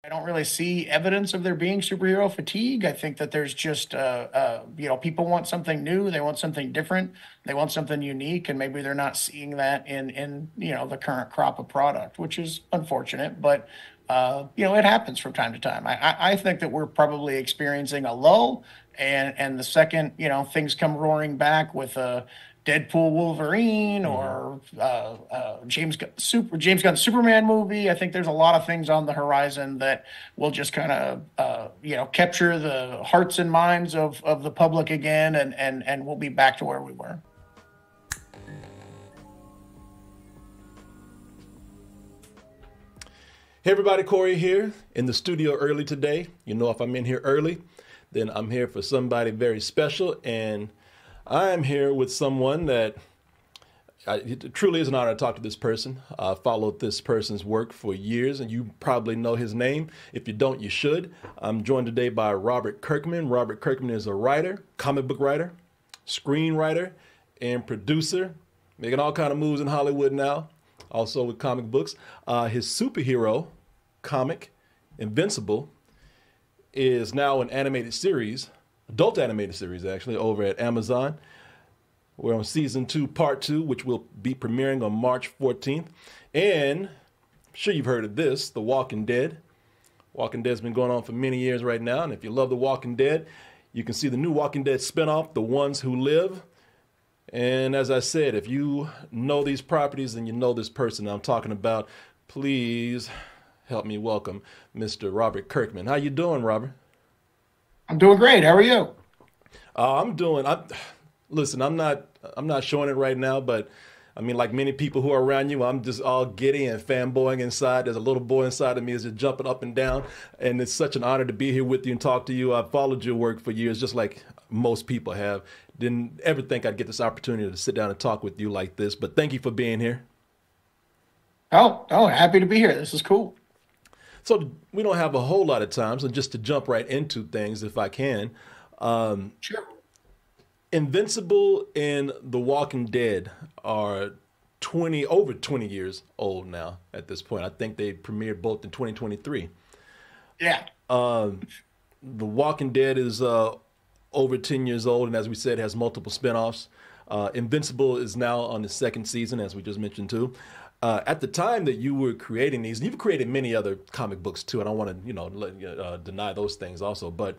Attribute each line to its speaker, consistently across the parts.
Speaker 1: I don't really see evidence of there being superhero fatigue. I think that there's just, people want something new, they want something different, they want something unique, and maybe they're not seeing that in the current crop of product, which is unfortunate. But it happens from time to time. I think that we're probably experiencing a lull, and the second things come roaring back with a Deadpool Wolverine
Speaker 2: Hmm.
Speaker 1: or James Gunn Superman movie. I think there's a lot of things on the horizon that will just kind of capture the hearts and minds of the public again, and we'll be back to where we were.
Speaker 2: Hey everybody, Corey here in the studio early today. You know, if I'm in here early, then I'm here for somebody very special, and I'm here with someone that it truly is an honor to talk to this person. I followed this person's work for years, and you probably know his name. If you don't, you should. I'm joined today by Robert Kirkman. Robert Kirkman is a writer, comic book writer, screenwriter, and producer, making all kind of moves in Hollywood now, also with comic books. His superhero comic, Invincible, is now an animated series, adult animated series actually, over at Amazon. We're on season 2, part 2, which will be premiering on March 14th. And I'm sure you've heard of this, The Walking Dead. Walking Dead's been going on for many years right now. And if you love The Walking Dead, you can see the new Walking Dead spinoff, The Ones Who Live. And as I said, if you know these properties, then you know this person I'm talking about. Please help me welcome Mr. Robert Kirkman. How you doing, Robert?
Speaker 1: I'm doing great. How are you?
Speaker 2: I'm doing. Listen, I'm not showing it right now, but I mean, like many people who are around you, I'm just all giddy and fanboying inside. There's a little boy inside of me is just jumping up and down, and it's such an honor to be here with you and talk to you. I've followed your work for years, just like most people have. Didn't ever think I'd get this opportunity to sit down and talk with you like this, but thank you for being here.
Speaker 1: Oh, happy to be here. This is cool.
Speaker 2: So we don't have a whole lot of time, so just to jump right into things, if I can. Um,
Speaker 1: Sure.
Speaker 2: Invincible and The Walking Dead are 20 years old now at this point. I think they premiered both in 2023.
Speaker 1: Yeah.
Speaker 2: The Walking Dead is over 10 years old, and as we said, has multiple spinoffs. Invincible is now on the second season, as we just mentioned too. At the time that you were creating these, and you've created many other comic books too. I don't want to, deny those things also. But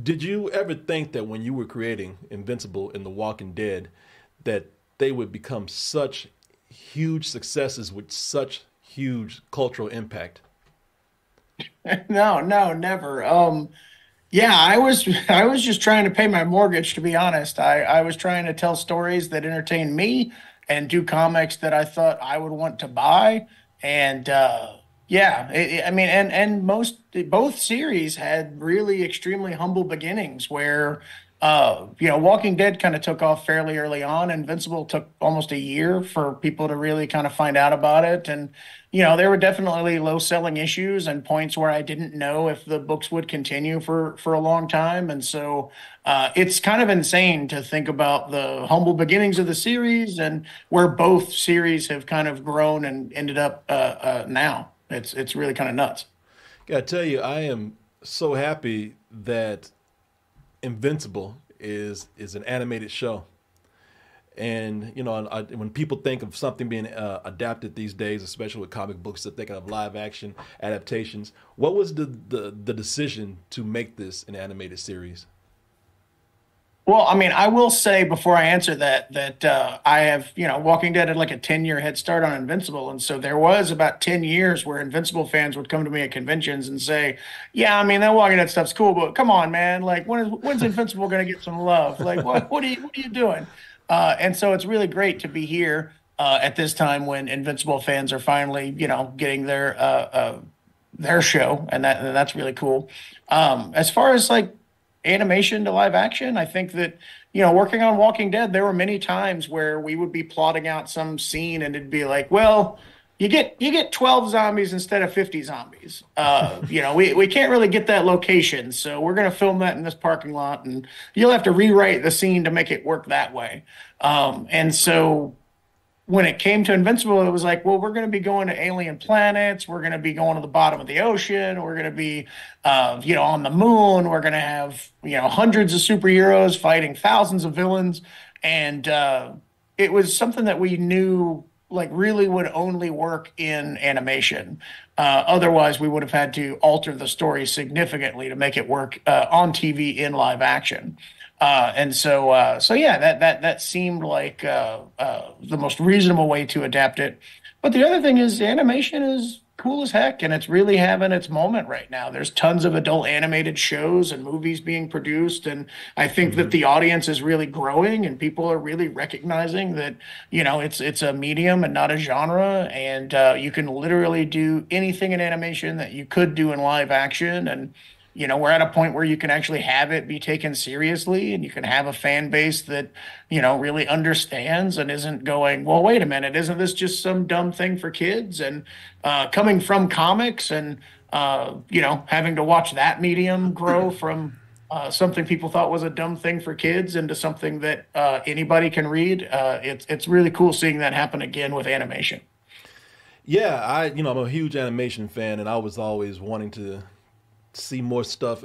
Speaker 2: did you ever think that when you were creating Invincible and The Walking Dead, that they would become such huge successes with such huge cultural impact?
Speaker 1: No, no, never. Yeah, I was just trying to pay my mortgage, to be honest. I was trying to tell stories that entertain me and do comics that I thought I would want to buy. And yeah, I mean, and both series had really extremely humble beginnings where Walking Dead kind of took off fairly early on. Invincible took almost a year for people to really kind of find out about it. And there were definitely low selling issues and points where I didn't know if the books would continue for a long time. And so it's kind of insane to think about the humble beginnings of the series and where both series have kind of grown and ended up now. It's really kind of nuts.
Speaker 2: Gotta tell you, I am so happy that Invincible is an animated show. And when people think of something being adapted these days, especially with comic books, they're thinking of live action adaptations. What was the decision to make this an animated series?
Speaker 1: Well, I mean, I will say before I answer that I have, Walking Dead had like a 10-year head start on Invincible. And so there was about 10 years where Invincible fans would come to me at conventions and say, yeah, I mean, that Walking Dead stuff's cool, but come on, man. Like, when's Invincible going to get some love? Like, what are you doing? And so it's really great to be here at this time when Invincible fans are finally, getting their show, and that's really cool. As far as like animation to live action, I think that working on Walking Dead, there were many times where we would be plotting out some scene, and it'd be like, well, you get 12 zombies instead of 50 zombies. We can't really get that location, so we're gonna film that in this parking lot, and you'll have to rewrite the scene to make it work that way. And so when it came to Invincible, it was like, well, we're going to be going to alien planets. We're going to be going to the bottom of the ocean. We're going to be, on the moon. We're going to have, hundreds of superheroes fighting thousands of villains. And it was something that we knew like really would only work in animation. Otherwise, we would have had to alter the story significantly to make it work on TV in live action. So yeah, that seemed like the most reasonable way to adapt it. But the other thing is, animation is cool as heck, and it's really having its moment right now. There's tons of adult animated shows and movies being produced, and I think that
Speaker 2: Hmm.
Speaker 1: the audience is really growing, and people are really recognizing that it's a medium and not a genre, and you can literally do anything in animation that you could do in live action, and we're at a point where you can actually have it be taken seriously and you can have a fan base that, really understands and isn't going, well, wait a minute, isn't this just some dumb thing for kids? And coming from comics and, having to watch that medium grow from something people thought was a dumb thing for kids into something that anybody can read, it's really cool seeing that happen again with animation.
Speaker 2: Yeah, I'm a huge animation fan, and I was always wanting to see more stuff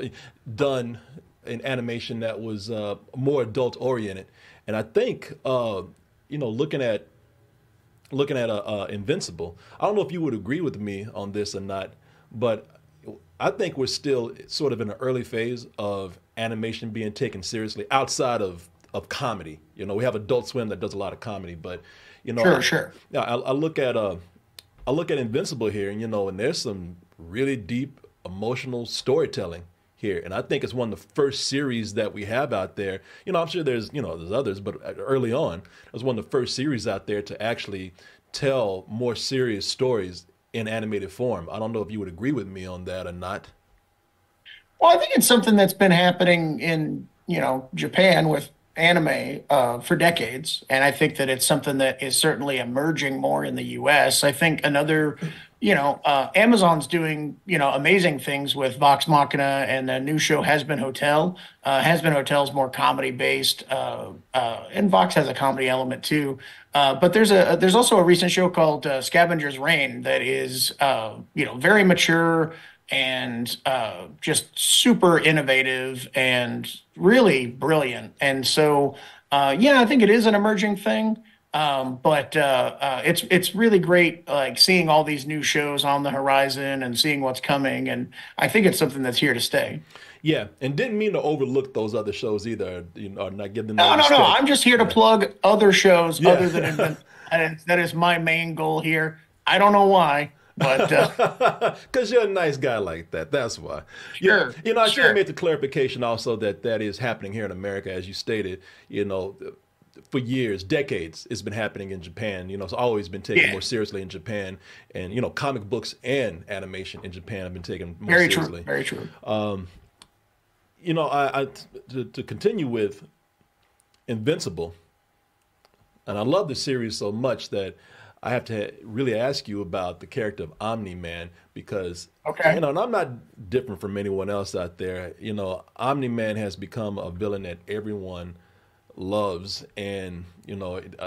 Speaker 2: done in animation that was more adult oriented. And I think, looking at Invincible, I don't know if you would agree with me on this or not, but I think we're still sort of in the early phase of animation being taken seriously outside of comedy. We have Adult Swim that does a lot of comedy, but you know,
Speaker 1: Sure,
Speaker 2: I,
Speaker 1: sure.
Speaker 2: I look at Invincible here, and there's some really deep emotional storytelling here, and I think it's one of the first series that we have out there. I'm sure there's others, but early on, it was one of the first series out there to actually tell more serious stories in animated form. I don't know if you would agree with me on that or not.
Speaker 1: Well, I think it's something that's been happening in, Japan with anime for decades, and I think that it's something that is certainly emerging more in the U.S. I think another, Amazon's doing, amazing things with Vox Machina and the new show Has Been Hotel. Has Been Hotel's more comedy based, and Vox has a comedy element too. But there's also a recent show called Scavenger's Reign that is, very mature and just super innovative and really brilliant. And so, yeah, I think it is an emerging thing. But it's really great, like seeing all these new shows on the horizon and seeing what's coming. And I think it's something that's here to stay.
Speaker 2: Yeah, and didn't mean to overlook those other shows either, or not give them their
Speaker 1: No, no, no.
Speaker 2: respect.
Speaker 1: I'm just here to
Speaker 2: Yeah,
Speaker 1: plug other shows other than
Speaker 2: yeah.
Speaker 1: Invent. That is my main goal here. I don't know why, but
Speaker 2: Because you're a nice guy like that. That's why. Yeah,
Speaker 1: sure,
Speaker 2: I should have
Speaker 1: sure.
Speaker 2: made the clarification also that that is happening here in America, as you stated. For years, decades, it's been happening in Japan. It's always been taken
Speaker 1: Yeah,
Speaker 2: more seriously in Japan, and comic books and animation in Japan have been taken more
Speaker 1: very true,
Speaker 2: seriously.
Speaker 1: very true.
Speaker 2: To continue with Invincible, and I love the series so much that I have to really ask you about the character of Omni Man because,
Speaker 1: Okay.
Speaker 2: and I'm not different from anyone else out there. Omni Man has become a villain that everyone loves, and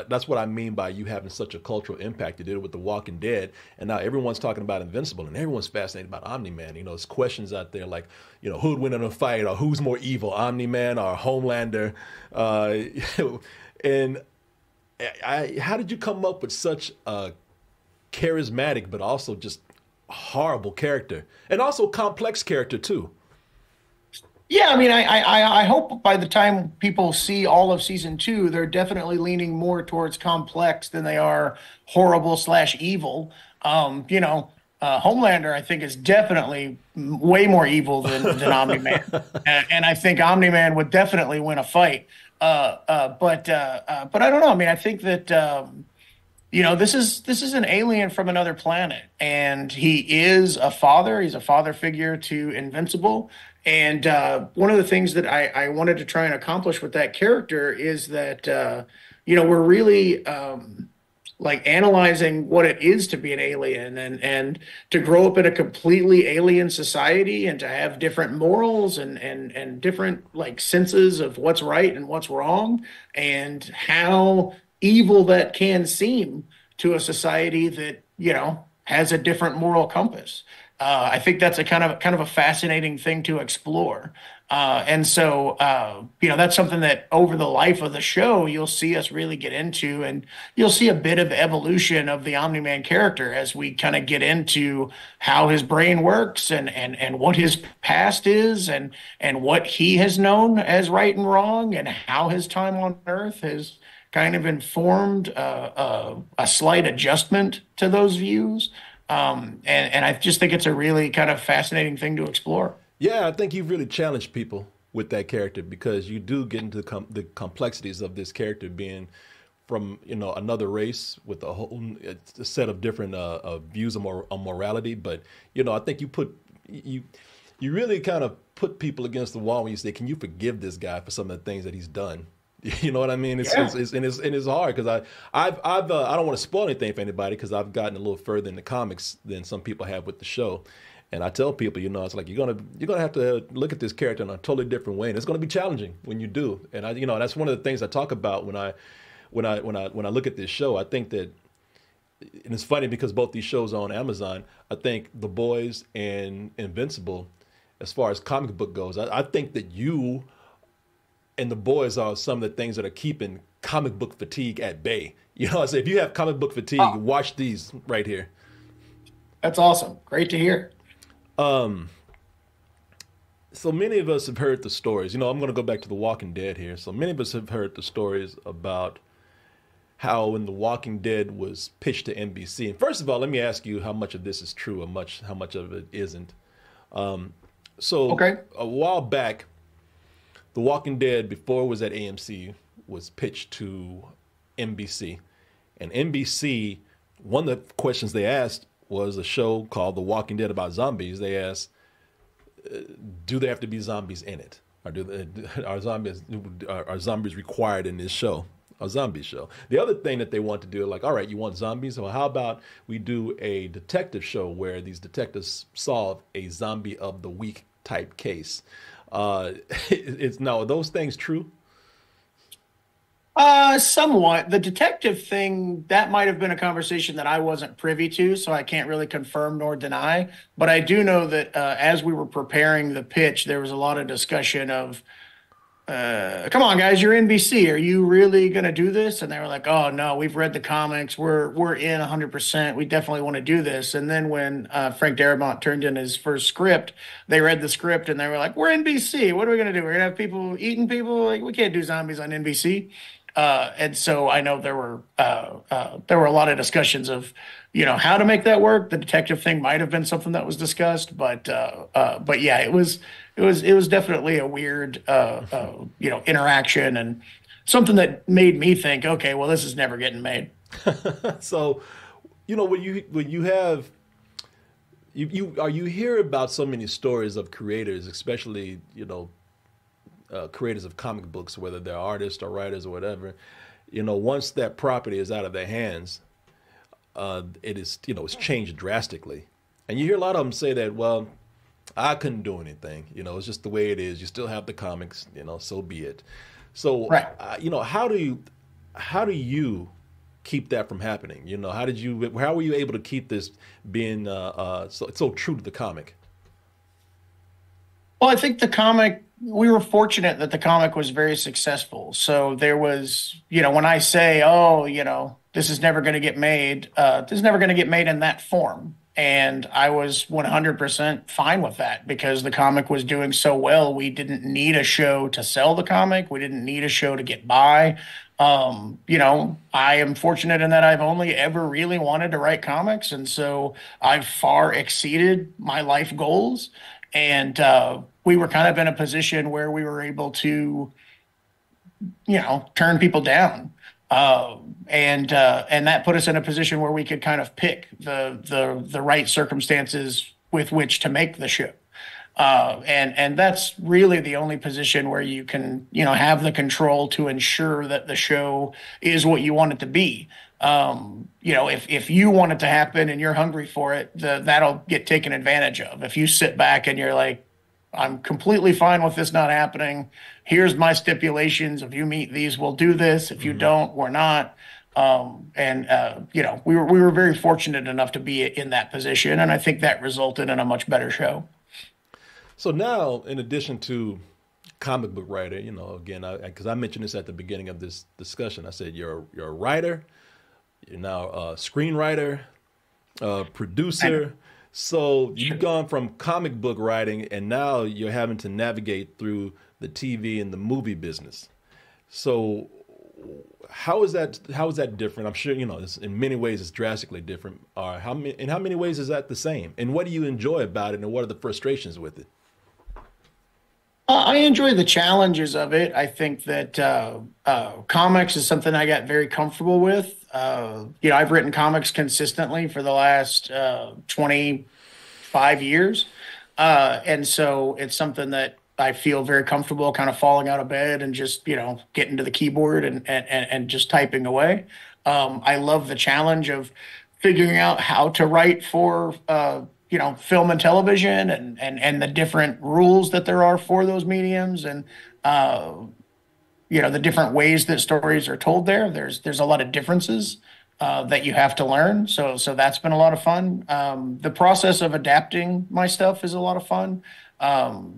Speaker 2: that's what I mean by you having such a cultural impact. You did it with The Walking Dead, and now everyone's talking about Invincible, and everyone's fascinated about Omni Man. There's questions out there like, who'd win in a fight, or who's more evil, Omni Man or Homelander? And how did you come up with such a charismatic but also just horrible character, and also complex character too?
Speaker 1: Yeah, I mean, I hope by the time people see all of season two, they're definitely leaning more towards complex than they are horrible slash evil. Homelander, I think, is definitely way more evil than Omni Man, and I think Omni Man would definitely win a fight. But I don't know. I mean, I think that this is an alien from another planet, and he is a father. He's a father figure to Invincible. And one of the things that I wanted to try and accomplish with that character is that we're really like analyzing what it is to be an alien and to grow up in a completely alien society and to have different morals and different like senses of what's right and what's wrong and how evil that can seem. to a society that, has a different moral compass. I think that's a kind of a fascinating thing to explore. That's something that over the life of the show, you'll see us really get into, and you'll see a bit of evolution of the Omni-Man character as we kind of get into how his brain works and what his past is and what he has known as right and wrong and how his time on Earth has kind of informed a slight adjustment to those views. And I just think it's a really kind of fascinating thing to explore.
Speaker 2: Yeah, I think you've really challenged people with that character because you do get into the complexities of this character being from another race with a whole a set of different views on morality. But I think you really kind of put people against the wall when you say, "Can you forgive this guy for some of the things that he's done?" You know what I mean?
Speaker 1: Yeah.
Speaker 2: It's hard because I don't want to spoil anything for anybody because I've gotten a little further in the comics than some people have with the show. And I tell people, it's like you're gonna have to look at this character in a totally different way, and it's gonna be challenging when you do. And that's one of the things I talk about when I look at this show. I think that, and it's funny because both these shows are on Amazon. I think The Boys and Invincible, as far as comic book goes, I think that you and The Boys are some of the things that are keeping comic book fatigue at bay. I say if you have comic book fatigue,
Speaker 1: Oh,
Speaker 2: watch these right here.
Speaker 1: that's awesome. Great to hear.
Speaker 2: So many of us have heard the stories. I'm going to go back to The Walking Dead here. So many of us have heard the stories about how when The Walking Dead was pitched to NBC. And first of all, let me ask you how much of this is true and how much of it isn't. So
Speaker 1: Okay.
Speaker 2: a while back, The Walking Dead, before it was at AMC, was pitched to NBC. And NBC, one of the questions they asked was a show called The Walking Dead about zombies. They asked, do there have to be zombies in it? Or are zombies required in this show? A zombie show. The other thing that they want to do, like, all right, you want zombies? Well, how about we do a detective show where these detectives solve a zombie of the week type case? It's now, are those things true?
Speaker 1: Somewhat. The detective thing, that might have been a conversation that I wasn't privy to, so I can't really confirm nor deny. But I do know that as we were preparing the pitch, there was a lot of discussion of, come on, guys, you're NBC. Are you really going to do this? And they were like, oh, no, we've read the comics. We're in 100%. We definitely want to do this. And then when Frank Darabont turned in his first script, they read the script and they were like, we're NBC. What are we going to do? We're going to have people eating people? Like, we can't do zombies on NBC. And so I know there were a lot of discussions of, how to make that work. The detective thing might have been something that was discussed, but yeah, it was definitely a weird, interaction and something that made me think, okay, well, this is never getting made.
Speaker 2: So, when you have you hear about so many stories of creators, especially creators of comic books, whether they're artists or writers or whatever, once that property is out of their hands, it is, it's changed drastically. And you hear a lot of them say that, well, I couldn't do anything. It's just the way it is. You still have the comics, so be it. So,
Speaker 1: Right.
Speaker 2: how do you keep that from happening? How were you able to keep this being so true to the comic?
Speaker 1: Well, I think we were fortunate that the comic was very successful. So there was, when I say, oh, this is never going to get made, this is never going to get made in that form. And I was 100% fine with that because the comic was doing so well. We didn't need a show to sell the comic. We didn't need a show to get by. I am fortunate in that I've only ever really wanted to write comics. And so I've far exceeded my life goals. And we were kind of in a position where we were able to, turn people down. And that put us in a position where we could kind of pick the right circumstances with which to make the show. And that's really the only position where you can, have the control to ensure that the show is what you want it to be. If you want it to happen and you're hungry for it, that'll get taken advantage of. If you sit back and you're like, I'm completely fine with this not happening. Here's my stipulations. If you meet these, we'll do this. If you don't, we're not. We were very fortunate enough to be in that position, and I think that resulted in a much better show.
Speaker 2: So now, in addition to comic book writer, again, because I mentioned this at the beginning of this discussion, I said you're a writer, you're now a screenwriter,
Speaker 1: And
Speaker 2: producer. So you've gone from comic book writing, and now you're having to navigate through the TV and the movie business. So how is that different? I'm sure in many ways it's drastically different. In how many ways is that the same? And what do you enjoy about it, and what are the frustrations with it?
Speaker 1: I enjoy the challenges of it. I think that comics is something I got very comfortable with. I've written comics consistently for the last 25 years. And so it's something that I feel very comfortable kind of falling out of bed and just, getting to the keyboard and just typing away. I love the challenge of figuring out how to write for film and television and the different rules that there are for those mediums and uh, the different ways that stories are told there. There's a lot of differences that you have to learn. So that's been a lot of fun. The process of adapting my stuff is a lot of fun.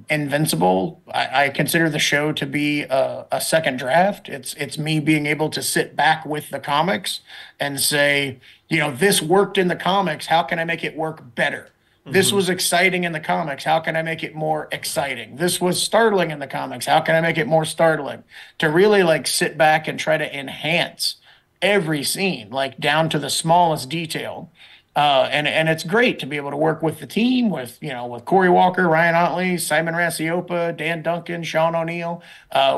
Speaker 1: Invincible, I consider the show to be a second draft. It's me being able to sit back with the comics and say, this worked in the comics. How can I make it work better? This
Speaker 2: Hmm.
Speaker 1: was exciting in the comics. How can I make it more exciting? This was startling in the comics. How can I make it more startling? To really like sit back and try to enhance every scene, like down to the smallest detail. And it's great to be able to work with the team with Corey Walker, Ryan Otley, Simon Rasiopa, Dan Duncan, Sean O'Neill.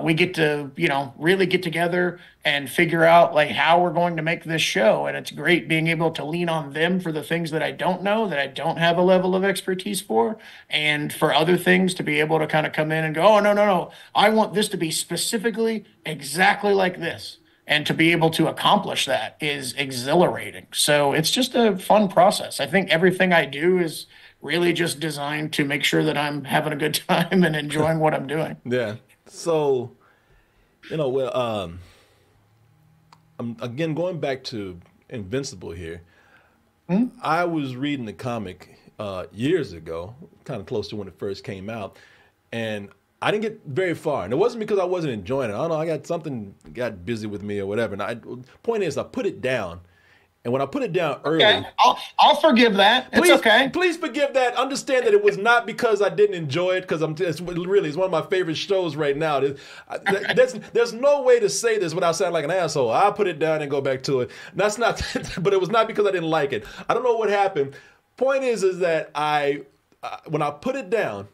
Speaker 1: We get to really get together and figure out like how we're going to make this show. And it's great being able to lean on them for the things that I don't know, that I don't have a level of expertise for, and for other things to be able to kind of come in and go, oh no, no, no, I want this to be specifically exactly like this, and to be able to accomplish that is exhilarating. So it's just a fun process. I think everything I do is really just designed to make sure that I'm having a good time and enjoying what I'm doing.
Speaker 2: Yeah. So, well, I'm again going back to Invincible here.
Speaker 1: Hmm?
Speaker 2: I was reading the comic years ago, kind of close to when it first came out, and I didn't get very far. And it wasn't because I wasn't enjoying it. I don't know. I got something got busy with me or whatever. And point is, I put it down, and when I put it down
Speaker 1: Okay,
Speaker 2: early,
Speaker 1: I'll forgive that. It's
Speaker 2: please,
Speaker 1: okay.
Speaker 2: please forgive that. Understand that it was not because I didn't enjoy it, because it's one of my favorite shows right now. There's no way to say this without sounding like an asshole. I put it down and go back to it. That's not, but it was not because I didn't like it. I don't know what happened. Point is that when I put it down,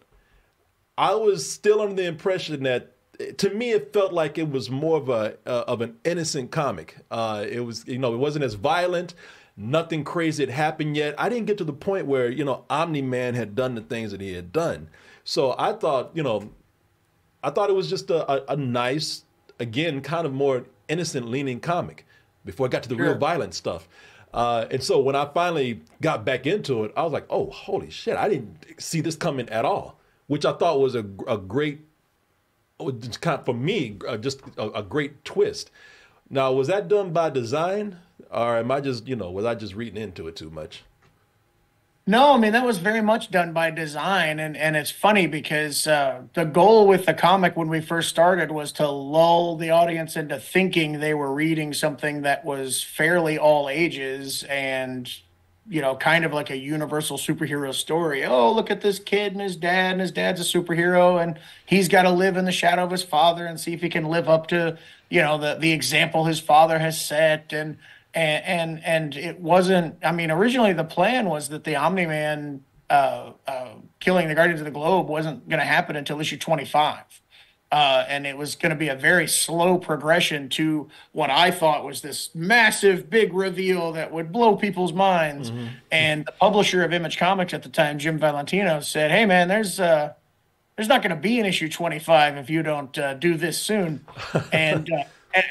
Speaker 2: I was still under the impression that, to me, it felt like it was more of an innocent comic. It was, it wasn't as violent. Nothing crazy had happened yet. I didn't get to the point where Omni Man had done the things that he had done. So I thought it was just a nice, again, kind of more innocent leaning comic before I got to the real
Speaker 1: Sure.
Speaker 2: violent stuff. And so when I finally got back into it, I was like, oh, holy shit, I didn't see this coming at all, which I thought was a great, it's kind of, for me, just a great twist. Now, was that done by design, or am I just, was I just reading into it too much?
Speaker 1: No, I mean that was very much done by design, and it's funny because the goal with the comic when we first started was to lull the audience into thinking they were reading something that was fairly all ages and kind of like a universal superhero story. Oh, look at this kid and his dad's a superhero, and he's got to live in the shadow of his father and see if he can live up to the example his father has set and it wasn't. I mean, originally the plan was that the Omni Man killing the Guardians of the Globe wasn't going to happen until issue 25. And it was going to be a very slow progression to what I thought was this massive, big reveal that would blow people's minds.
Speaker 2: Hmm.
Speaker 1: And the publisher of Image Comics at the time, Jim Valentino, said, "Hey, man, there's not going to be an issue 25 if you don't do this soon." And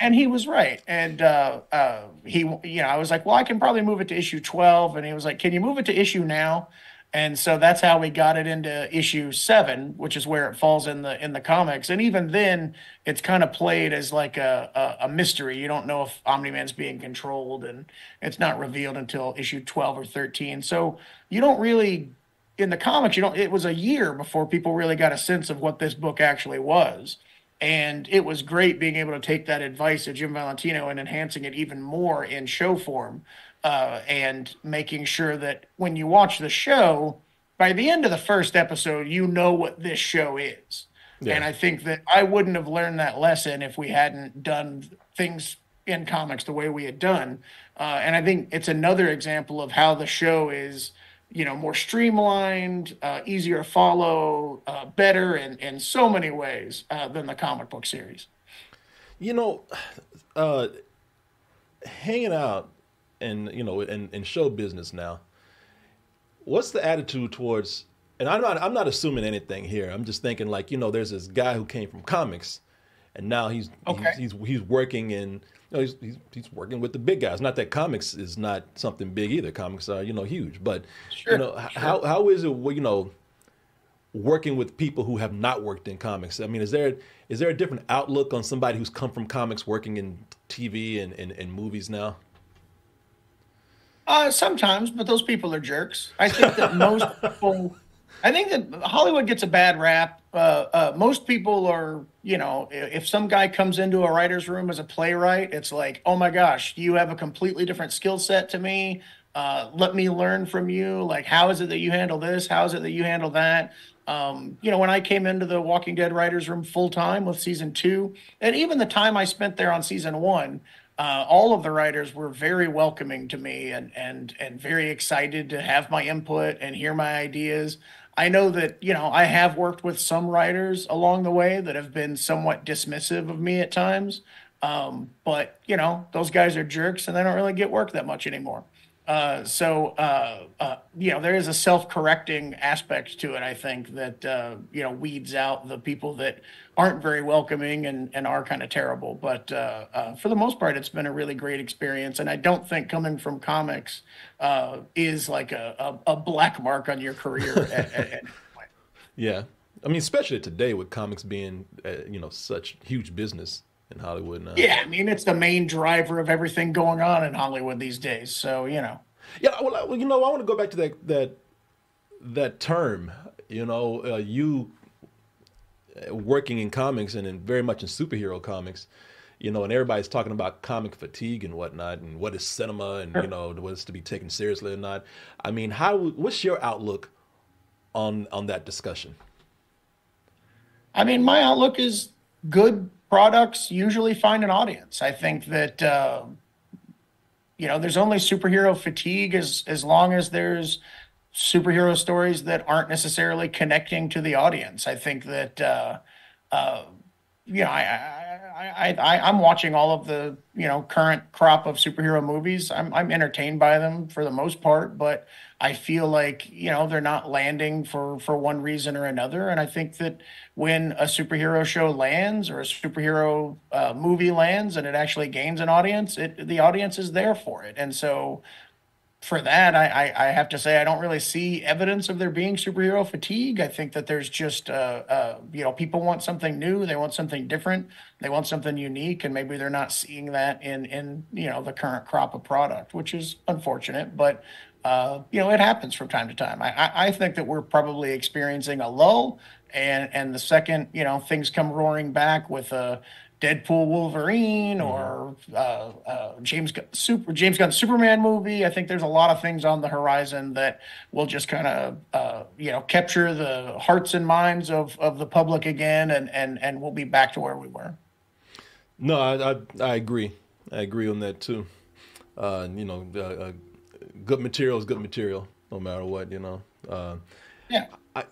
Speaker 1: and he was right. And I was like, "Well, I can probably move it to issue 12." And he was like, "Can you move it to issue now?" And so that's how we got it into issue 7, which is where it falls in the comics. And even then, it's kind of played as like a mystery. You don't know if Omni-Man's being controlled, and it's not revealed until issue 12 or 13. So you don't really, in the comics, you don't. It was a year before people really got a sense of what this book actually was. And it was great being able to take that advice of Jim Valentino and enhancing it even more in show form, and making sure that when you watch the show, by the end of the first episode, you know what this show is.
Speaker 2: Yeah.
Speaker 1: And I think that I wouldn't have learned that lesson if we hadn't done things in comics the way we had done. And I think it's another example of how the show is, more streamlined, easier to follow, better in so many ways than the comic book series.
Speaker 2: You know, uh, hanging out and in show business now, what's the attitude towards? And I'm not assuming anything here. I'm just thinking like there's this guy who came from comics, and now
Speaker 1: Okay.
Speaker 2: he's working in he's working with the big guys. Not that comics is not something big either. Comics are huge, but
Speaker 1: Sure. Sure.
Speaker 2: how is it working with people who have not worked in comics? I mean, is there a different outlook on somebody who's come from comics working in TV and movies now?
Speaker 1: Sometimes, but those people are jerks. I think that Hollywood gets a bad rap. Most people are, if some guy comes into a writer's room as a playwright, it's like, oh my gosh, you have a completely different skill set to me. Let me learn from you. Like, how is it that you handle this? How is it that you handle that? When I came into the Walking Dead writers' room full time with season 2, and even the time I spent there on season 1, all of the writers were very welcoming to me, and very excited to have my input and hear my ideas. I know that, I have worked with some writers along the way that have been somewhat dismissive of me at times. But, those guys are jerks and they don't really get work that much anymore. There is a self-correcting aspect to it, I think, that, weeds out the people that aren't very welcoming and are kind of terrible. But for the most part, it's been a really great experience. And I don't think coming from comics is like a black mark on your career at any point.
Speaker 2: Yeah, I mean, especially today with comics being such huge business in Hollywood now.
Speaker 1: Yeah, I mean, it's the main driver of everything going on in Hollywood these days. So.
Speaker 2: Yeah, well, I want to go back to that term. You working in comics and very much in superhero comics. And everybody's talking about comic fatigue and whatnot, and what is cinema, and
Speaker 1: Sure.
Speaker 2: what is to be taken seriously or not. I mean, what's your outlook on that discussion?
Speaker 1: I mean, my outlook is good products usually find an audience. I think that there's only superhero fatigue as long as there's superhero stories that aren't necessarily connecting to the audience. I think that uh, I'm watching all of the current crop of superhero movies. I'm entertained by them for the most part, but I feel like they're not landing for one reason or another. And I think that when a superhero show lands, or a superhero movie lands, and it actually gains an audience, the audience is there for it. And so for that, I have to say I don't really see evidence of there being superhero fatigue. I think that there's just people want something new, they want something different, they want something unique, and maybe they're not seeing that in the current crop of product, which is unfortunate. But it happens from time to time. I think that we're probably experiencing a lull, and the second things come roaring back with a Deadpool Wolverine,
Speaker 2: Hmm.
Speaker 1: or James Gunn Superman movie. I think there's a lot of things on the horizon that will just kind of capture the hearts and minds of the public again, and we'll be back to where we were.
Speaker 2: No, I agree. I agree on that too. Good material is good material, no matter what.
Speaker 1: Yeah.
Speaker 2: I,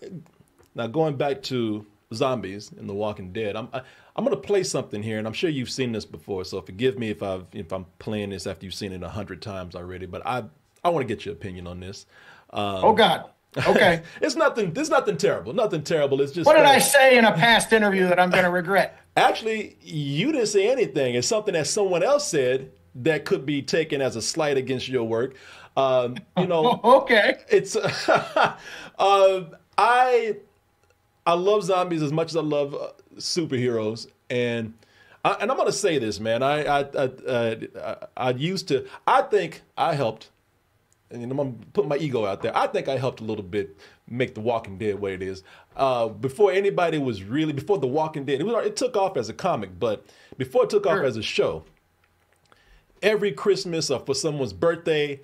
Speaker 2: Now going back to zombies in The Walking Dead, I'm going to play something here, and I'm sure you've seen this before. So forgive me if I'm playing this after you've seen it 100 times already. But I want to get your opinion on this.
Speaker 1: Oh God. Okay.
Speaker 2: It's nothing. There's nothing terrible. Nothing terrible. It's just
Speaker 1: What did I say in a past interview that I'm going to regret?
Speaker 2: actually, you didn't say anything. It's something that someone else said that could be taken as a slight against your work. You know,
Speaker 1: Okay.
Speaker 2: it's I love zombies as much as I love superheroes, and I'm gonna say this, man. I used to. I think I helped, and I'm gonna put my ego out there. I think I helped a little bit make The Walking Dead what it is. Before anybody was really before The Walking Dead, it took off as a comic, but before it took off
Speaker 1: Sure.
Speaker 2: as a show, every Christmas or for someone's birthday,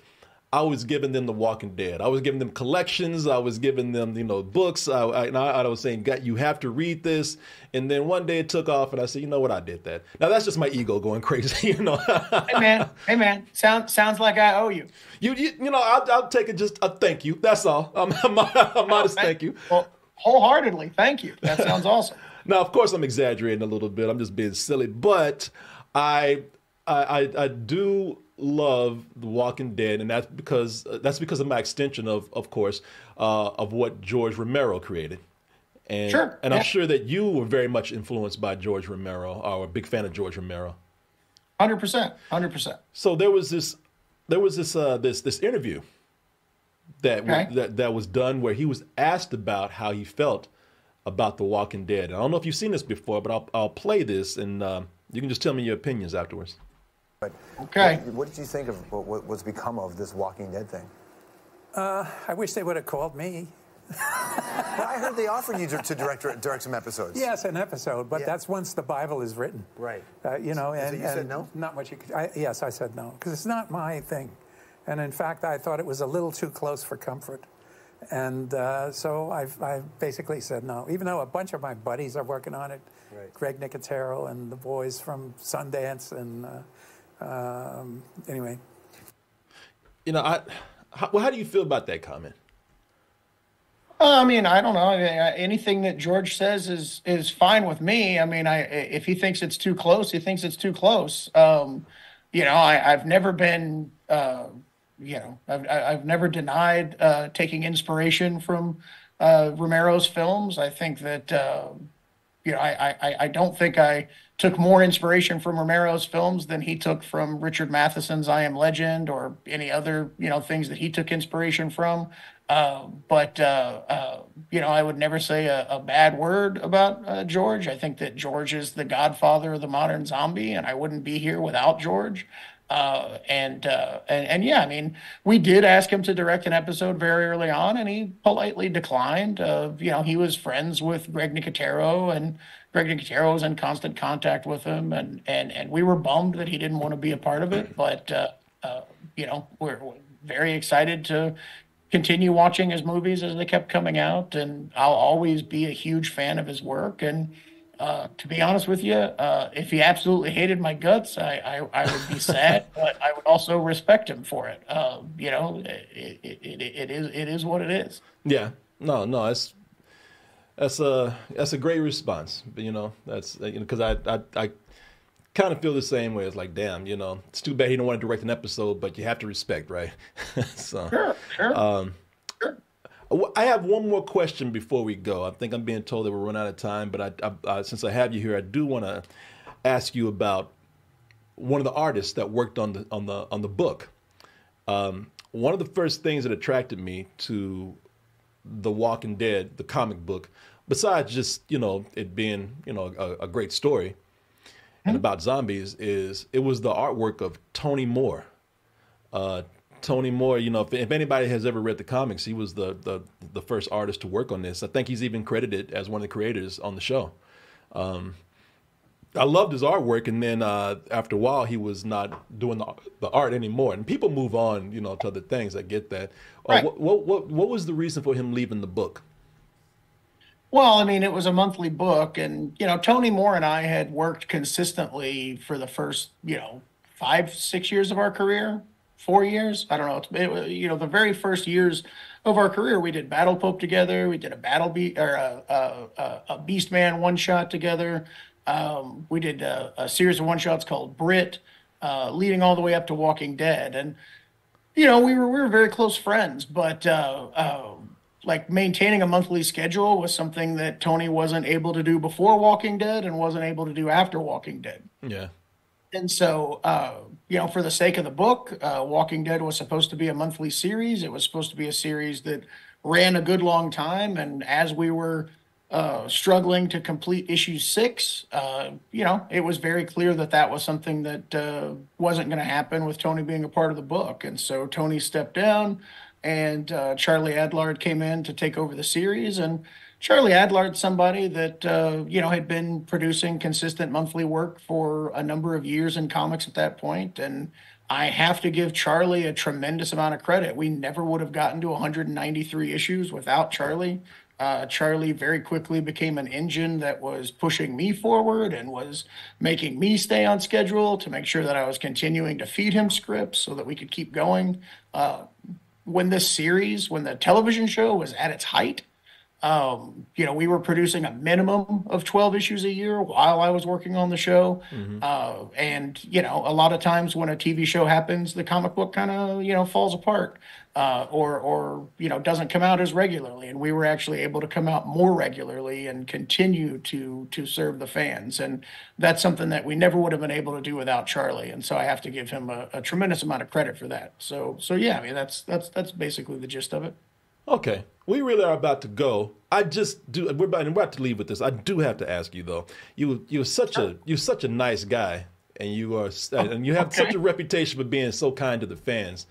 Speaker 2: I was giving them The Walking Dead. I was giving them collections. I was giving them, books. I was saying, "God, you have to read this." And then one day it took off, and I said, "You know what? I did that." Now that's just my ego going crazy, you know.
Speaker 1: Hey man, sounds like I owe you.
Speaker 2: I'll take it just a thank you. That's all. A modest thank you.
Speaker 1: Well, wholeheartedly, thank you. That sounds awesome.
Speaker 2: Now, of course, I'm exaggerating a little bit. I'm just being silly, but I I do love The Walking Dead, and that's because of my extension of course, of what George Romero created. And
Speaker 1: Sure.
Speaker 2: and I'm
Speaker 1: Yeah.
Speaker 2: sure that you were very much influenced by George Romero, or a big fan of George Romero.
Speaker 1: 100%. 100%.
Speaker 2: So this interview
Speaker 1: Okay.
Speaker 2: that was done where he was asked about how he felt about The Walking Dead. And I don't know if you've seen this before, but I'll play this, and you can just tell me your opinions afterwards.
Speaker 3: But
Speaker 1: Okay.
Speaker 3: what did you think of what's become of this Walking Dead thing?
Speaker 4: I wish they would have called me.
Speaker 3: Well, I heard they offered you to direct some episodes.
Speaker 4: Yes, an episode, but
Speaker 3: Yeah.
Speaker 4: that's once the Bible is written.
Speaker 3: Right.
Speaker 4: You know,
Speaker 3: So you said no?
Speaker 4: Not much you could. Yes, I said no, because it's not my thing. And in fact, I thought it was a little too close for comfort. And so I basically said no, even though a bunch of my buddies are working on it.
Speaker 3: Right.
Speaker 4: Greg Nicotero and the boys from Sundance. And anyway.
Speaker 2: You know, how do you feel about that comment?
Speaker 1: I mean, I don't know. Anything that George says is fine with me. I mean, if he thinks it's too close, he thinks it's too close. I've never been, I've never denied taking inspiration from Romero's films. I think that I don't think I took more inspiration from Romero's films than he took from Richard Matheson's I Am Legend or any other, things that he took inspiration from. I would never say a bad word about George. I think that George is the godfather of the modern zombie, and I wouldn't be here without George. Yeah, I mean, we did ask him to direct an episode very early on, and he politely declined. He was friends with Greg Nicotero, and Greg Nicotero was in constant contact with him, and we were bummed that he didn't want to be a part of it. But we're very excited to continue watching his movies as they kept coming out, and I'll always be a huge fan of his work. And to be honest with you, if he absolutely hated my guts, I would be sad, but I would also respect him for it. It is what it is.
Speaker 2: Yeah, no, that's a great response. But that's because I kind of feel the same way. It's like, damn, it's too bad he don't want to direct an episode, but you have to respect, right? So,
Speaker 1: Sure. Sure.
Speaker 2: I have one more question before we go. I think I'm being told that we're running out of time, but I since I have you here, I do want to ask you about one of the artists that worked on the book. One of the first things that attracted me to The Walking Dead, the comic book, besides just it being a great story and about zombies, is it was the artwork of Tony Moore. Tony Moore, if anybody has ever read the comics, he was the first artist to work on this. I think he's even credited as one of the creators on the show. I loved his artwork, and then after a while, he was not doing the art anymore. And people move on, to other things. I get that.
Speaker 1: Right.
Speaker 2: What was the reason for him leaving the book?
Speaker 1: Well, I mean, it was a monthly book, and Tony Moore and I had worked consistently for the first 5-6 years of our career. 4 years, I don't know. The very first years of our career, we did Battle Pope together. We did a Beast Man one shot together. We did a series of one shots called Brit, leading all the way up to Walking Dead, and we were very close friends. But like maintaining a monthly schedule was something that Tony wasn't able to do before Walking Dead and wasn't able to do after Walking Dead.
Speaker 2: Yeah.
Speaker 1: And so, for the sake of the book, Walking Dead was supposed to be a monthly series. It was supposed to be a series that ran a good long time. And as we were struggling to complete issue 6, it was very clear that that was something that wasn't going to happen with Tony being a part of the book. And so Tony stepped down, and Charlie Adlard came in to take over the series. And Charlie Adlard's somebody that had been producing consistent monthly work for a number of years in comics at that point. And I have to give Charlie a tremendous amount of credit. We never would have gotten to 193 issues without Charlie. Charlie very quickly became an engine that was pushing me forward and was making me stay on schedule to make sure that I was continuing to feed him scripts so that we could keep going. When the television show was at its height, we were producing a minimum of 12 issues a year while I was working on the show. And a lot of times when a TV show happens, the comic book kind of, falls apart, or doesn't come out as regularly. And we were actually able to come out more regularly and continue to serve the fans. And that's something that we never would have been able to do without Charlie. And so I have to give him a tremendous amount of credit for that. So yeah, I mean, that's basically the gist of it.
Speaker 2: Okay, we really are about to go. We're about to leave with this. I do have to ask you though. You're such a nice guy, and you have such a reputation for being so kind to the fans.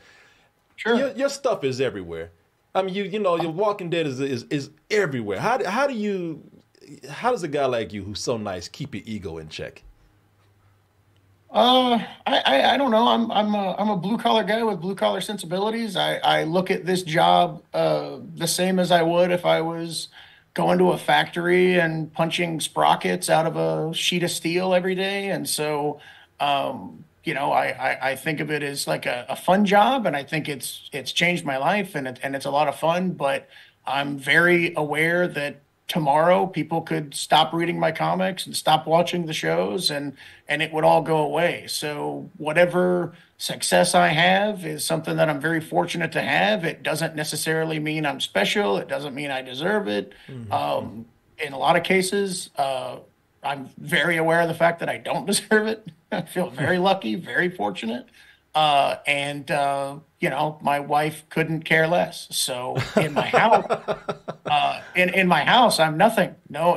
Speaker 1: Sure.
Speaker 2: Your stuff is everywhere. I mean, your Walking Dead is everywhere. How does a guy like you who's so nice keep your ego in check?
Speaker 1: I don't know. I'm a blue collar guy with blue collar sensibilities. I look at this job the same as I would if I was going to a factory and punching sprockets out of a sheet of steel every day. And so, I think of it as like a fun job, and I think it's changed my life, and it's a lot of fun. But I'm very aware that tomorrow people could stop reading my comics and stop watching the shows, and it would all go away. So whatever success I have is something that I'm very fortunate to have. It doesn't necessarily mean I'm special. It doesn't mean I deserve it. In a lot of cases, I'm very aware of the fact that I don't deserve it. I feel very lucky, very fortunate. My wife couldn't care less. So in my house, in my house, I'm nothing. No,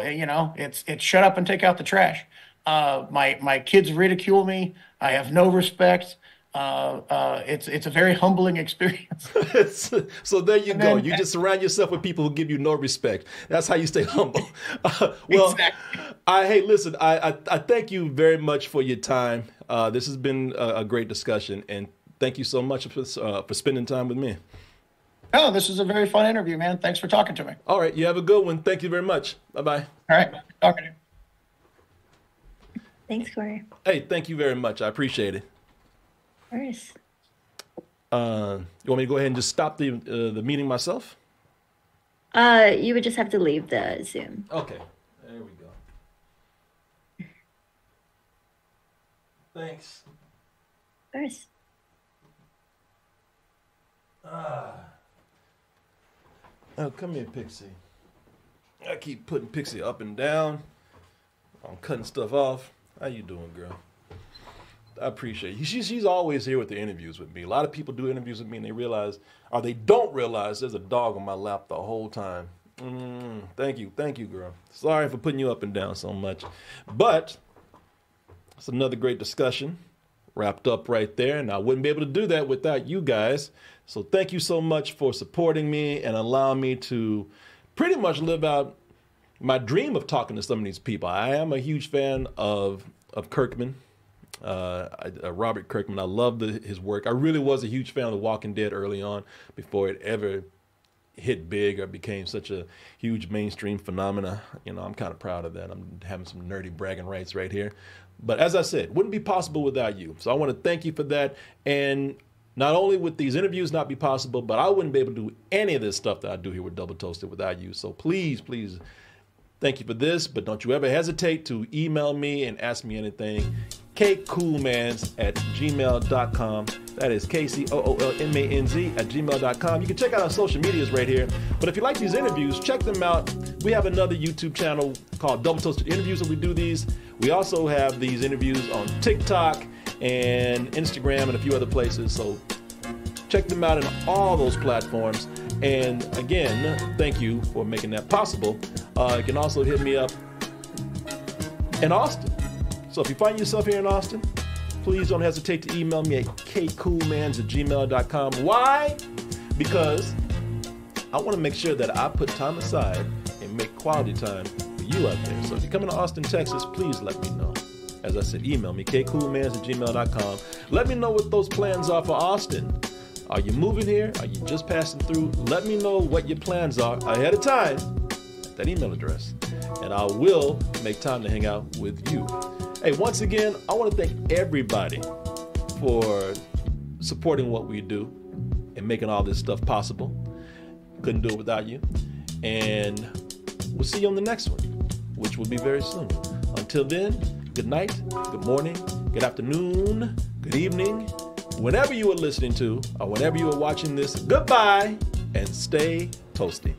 Speaker 1: it's shut up and take out the trash. My kids ridicule me. I have no respect. It's a very humbling experience.
Speaker 2: So there you go. You just surround yourself with people who give you no respect. That's how you stay humble.
Speaker 1: Exactly.
Speaker 2: Hey, listen, I thank you very much for your time. This has been a great discussion, and thank you so much for spending time with me.
Speaker 1: Oh, this was a very fun interview, man. Thanks for talking to me.
Speaker 2: All right. You have a good one. Thank you very much. Bye-bye.
Speaker 1: All right. Talking to you.
Speaker 5: Thanks, Corey.
Speaker 2: Hey, thank you very much. I appreciate it.
Speaker 5: Of course.
Speaker 2: You want me to go ahead and just stop the meeting myself?
Speaker 5: You would just have to leave the Zoom.
Speaker 2: Okay. There we go. Thanks.
Speaker 5: Of course.
Speaker 2: Oh, come here, Pixie. I keep putting Pixie up and down. I'm cutting stuff off. How you doing, girl? I appreciate you. She's always here with the interviews with me. A lot of people do interviews with me and they don't realize there's a dog on my lap the whole time. Thank you, girl. Sorry for putting you up and down so much. But it's another great discussion wrapped up right there, and I wouldn't be able to do that without you guys. So thank you so much for supporting me and allowing me to pretty much live out my dream of talking to some of these people. I am a huge fan of KIRKMAN, Robert Kirkman. I love his work. I really was a huge fan of The Walking Dead early on before it ever hit big or became such a huge mainstream phenomena. I'm kind of proud of that. I'm having some nerdy bragging rights right here. But as I said, wouldn't be possible without you. So I want to thank you for that. And not only would these interviews not be possible, but I wouldn't be able to do any of this stuff that I do here with Double Toasted without you. So please, thank you for this. But don't you ever hesitate to email me and ask me anything. kcoolmans@gmail.com. That is KCOOLMANZ@gmail.com. You can check out our social medias right here. But if you like these interviews, check them out. We have another YouTube channel called Double Toasted Interviews, and we do these. We also have these interviews on TikTok and Instagram and a few other places. So check them out in all those platforms. And again, thank you for making that possible. You can also hit me up in Austin. So if you find yourself here in Austin, please don't hesitate to email me at kcoolmans@gmail.com. Why? Because I want to make sure that I put time aside and make quality time for you out there. So if you're coming to Austin, Texas, please let me know. As I said, email me, kcoolmans@gmail.com. Let me know what those plans are for Austin. Are you moving here? Are you just passing through? Let me know what your plans are ahead of time at that email address, and I will make time to hang out with you. Hey, once again, I want to thank everybody for supporting what we do and making all this stuff possible. Couldn't do it without you. And we'll see you on the next one, which will be very soon. Until then, good night, good morning, good afternoon, good evening, whenever you are listening to or whenever you are watching this. Goodbye and stay toasty.